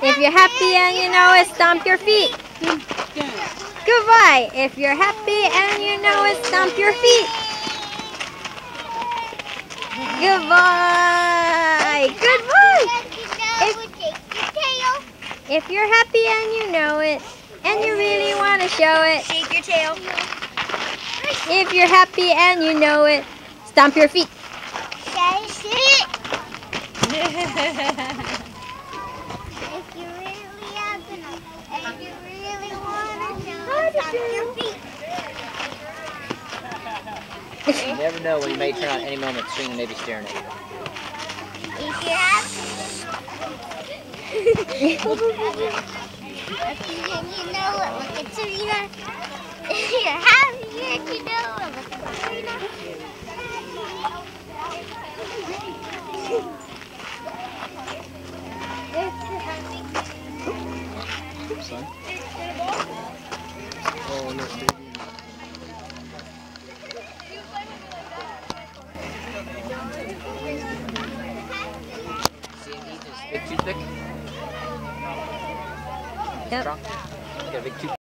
If you're happy and you know it, stomp your feet. Goodbye. If you're happy and you know it, stomp your feet. Goodbye. Goodbye. If you're happy and you know it, and you really want to show it, shake your tail. If you're happy and you know it, stomp your feet. Shake it. If you really have enough, and you really want to show it, stomp your feet. You never know when you may turn out any moment swinging, maybe staring at you. If you're happy and you know it, look at Serena. If you're happy and you know it, look at Serena. Son. Oh, no, Steve. See him eat his big toothpick? Yep. Strong? You got a big toothpick.